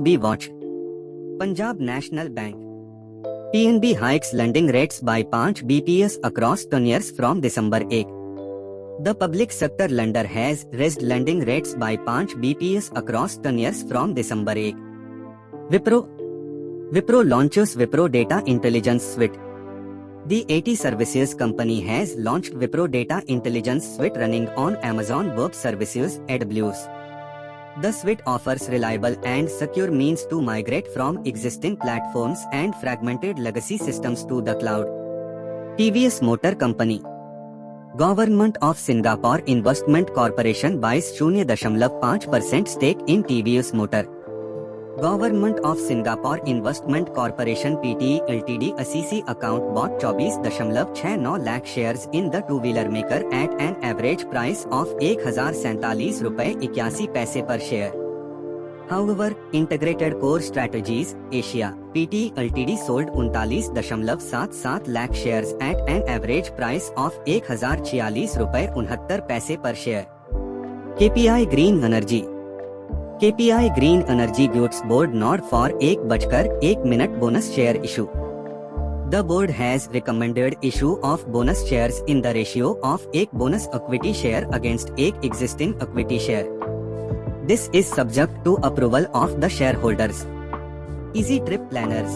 be watched. Punjab National Bank PNB hikes lending rates by 5 bps across 10 years from December 8. The public sector lender has raised lending rates by 5 bps across 10 years from December 8. Wipro launches Wipro Data Intelligence Suite. The IT services company has launched Wipro Data Intelligence Suite running on Amazon Web Services (AWS). The suite offers reliable and secure means to migrate from existing platforms and fragmented legacy systems to the cloud. TVS Motor Company Government of Singapore Investment Corporation buys 0.5% stake in TVS Motor. Government of Singapore Investment Corporation Pte Ltd ACC account bought 24.69 lakh shares in the two-wheeler maker at an average price of ₹1047.81 per share. However, Integrated Core Strategies Asia Pte Ltd sold 39.77 lakh shares at an average price of ₹1046.69 per share. KPI Green Energy KPI Green Energy gives board nod for 1:01 bonus share issue. The board has recommended issue of bonus shares in the ratio of 1 bonus equity share against 1 existing equity share. This is subject to approval of the shareholders. Easy Trip Planners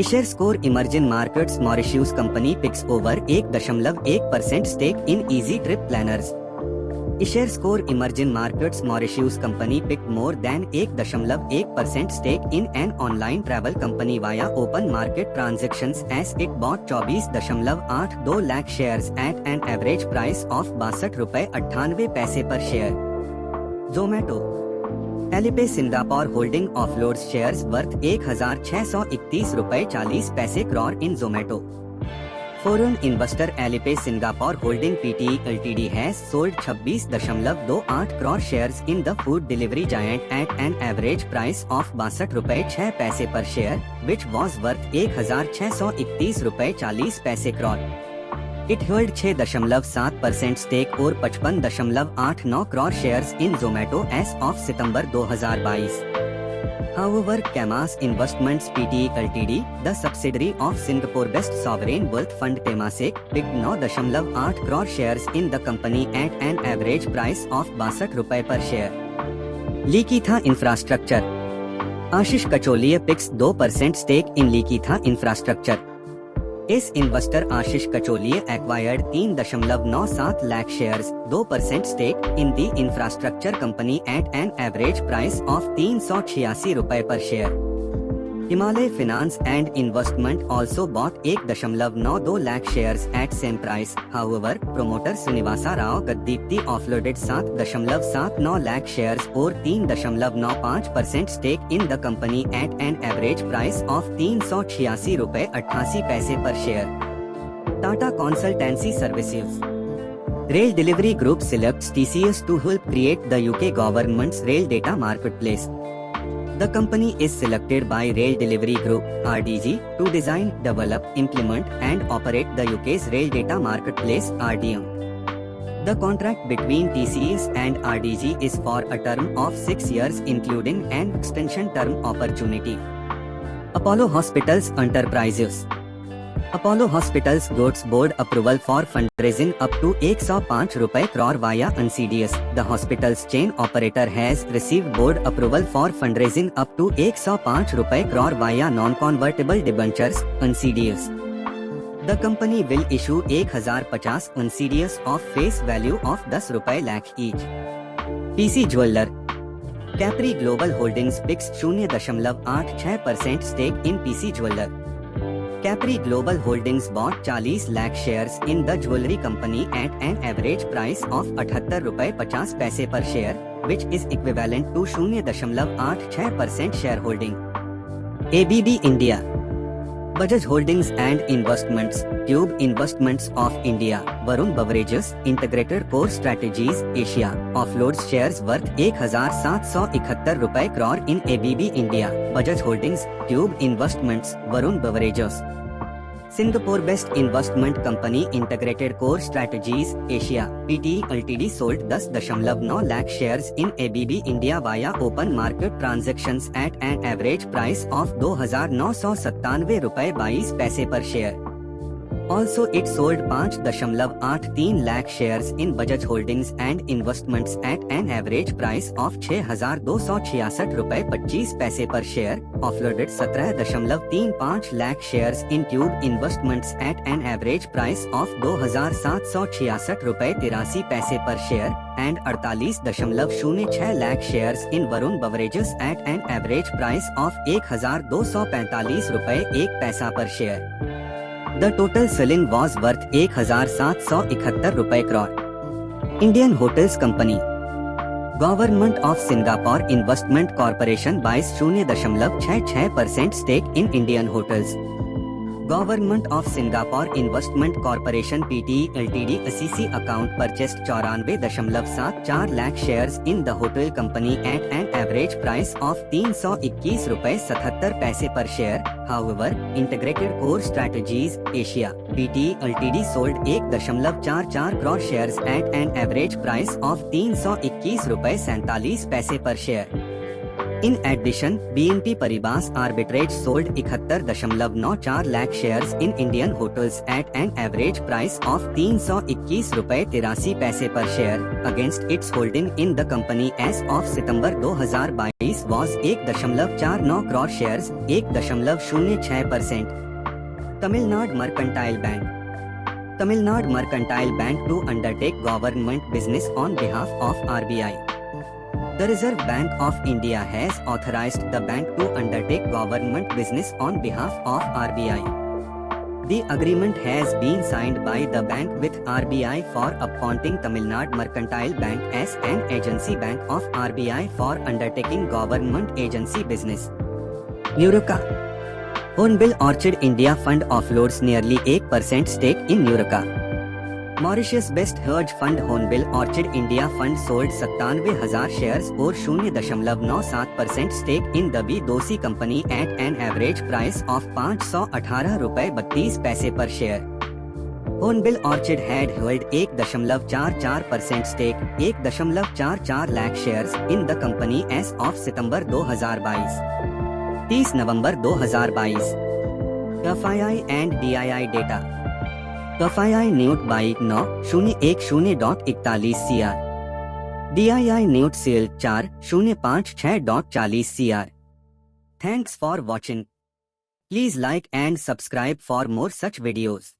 iShares Core Emerging Markets Mauritius Company picks over 1.1% stake in Easy Trip Planners. iShares Core Emerging Markets Mauritius Company picked more than 1.1% stake in an online travel company via open market transactions as it bought 24.82 lakh shares at an average price of ₹62.98 per share. Zomato Alipay Singapore Holding offloads shares worth ₹1,631.40 crore in Zomato. Foreign investor Alipay Singapore Holding Pte Ltd has sold 26.28 crore shares in the food delivery giant at an average price of ₹62.06 per share, which was worth ₹1,631.40 crore. It held 6.7% stake or 55.89 crore shares in Zomato as of September 2022. However, Camas Investments Pte Ltd, the subsidiary of Singapore-based sovereign wealth fund Temasek, picked 9.8 crore shares in the company at an average price of ₹62 per share. Likhitha Infrastructure Ashish Kacholia picks 2% stake in Likhitha Infrastructure. As investor Ashish Kacholia acquired 3.97 lakh shares, 2% stake in the infrastructure company at an average price of ₹386 per share. Himalay Finance and Investment also bought 1.92 lakh shares at same price. However, promoter Srinivasa Rao Gaddipti offloaded 7.79 lakh shares or 3.95% stake in the company at an average price of ₹386.88 per share. Tata Consultancy Services Rail Delivery Group selects TCS to help create the UK government's rail data marketplace. The company is selected by Rail Delivery Group (RDG) to design, develop, implement, and operate the UK's rail data marketplace (RDM). The contract between TCS and RDG is for a term of 6 years, including an extension term opportunity. Apollo Hospitals Enterprises Apollo Hospitals gets board approval for fundraising up to ₹105 crore via NCDS. The hospital's chain operator has received board approval for fundraising up to ₹105 crore via non-convertible debentures (NCDS). The company will issue 1050 NCDS of face value of ₹10 lakh each. PC Jeweller Capri Global Holdings picks 0.86% stake in PC Jeweller. Capri Global Holdings bought 40 lakh shares in the jewelry company at an average price of ₹78.50 per share, which is equivalent to 0.86% shareholding. ABB India Bajaj Holdings and Investments, Tube Investments of India, Varun Beverages, Integrated Core Strategies Asia, offloads shares worth ₹1,771 crore in ABB India, Bajaj Holdings, Tube Investments, Varun Beverages. Singapore Best Investment Company Integrated Core Strategies Asia (PTE) Ltd sold 10.9 lakh shares in ABB India via open market transactions at an average price of ₹2,997.22 per share. Also, it sold 5.83 lakh shares in Bajaj Holdings and Investments at an average price of ₹6,266.25 per share. Offloaded 17.35 lakh shares in Tube Investments at an average price of ₹2,766.83 per share and 48.06 lakh shares in Varun Beverages at an average price of ₹1,245.01 per share. The total selling was worth ₹1,771 crore. Indian Hotels Company. Government of Singapore Investment Corporation buys 0.66% stake in Indian Hotels. Government of Singapore Investment Corporation (PTE) Ltd (ACC) account purchased 94.74 lakh shares in the hotel company at an average price of ₹321.77 per share. However, Integrated Core Strategies Asia (PTE) Ltd sold 1.44 crore shares at an average price of ₹321.47 per share. In addition, BNP Paribas Arbitrage sold 71.94 lakh shares in Indian Hotels at an average price of ₹321.83 per share against its holding in the company as of September 2022 was 1.49 crore shares, 1.06%. Tamil Nadu Mercantile Bank. Tamil Nadu Mercantile Bank to undertake government business on behalf of RBI. The Reserve Bank of India has authorized the bank to undertake government business on behalf of RBI. The agreement has been signed by the bank with RBI for appointing Tamil Nadu Mercantile Bank as an agency bank of RBI for undertaking government agency business. Nurika. Hornbill Orchid India Fund offloads nearly 8% stake in Nurika. Mauritius Best Hedge Fund Hornbill Orchid India Fund sold 97,000 shares or 0.97% stake in the B2C company at an average price of ₹518.32 per share. Hornbill Orchid had held 1.44% stake, 1.44 lakh shares in the company as of September 2022. 30 November 2022. FII and DII data. FII Newt by 9,010.41 CR. DII Newt Sale 4,056.40 CR. Thanks for watching. Please like and subscribe for more such videos.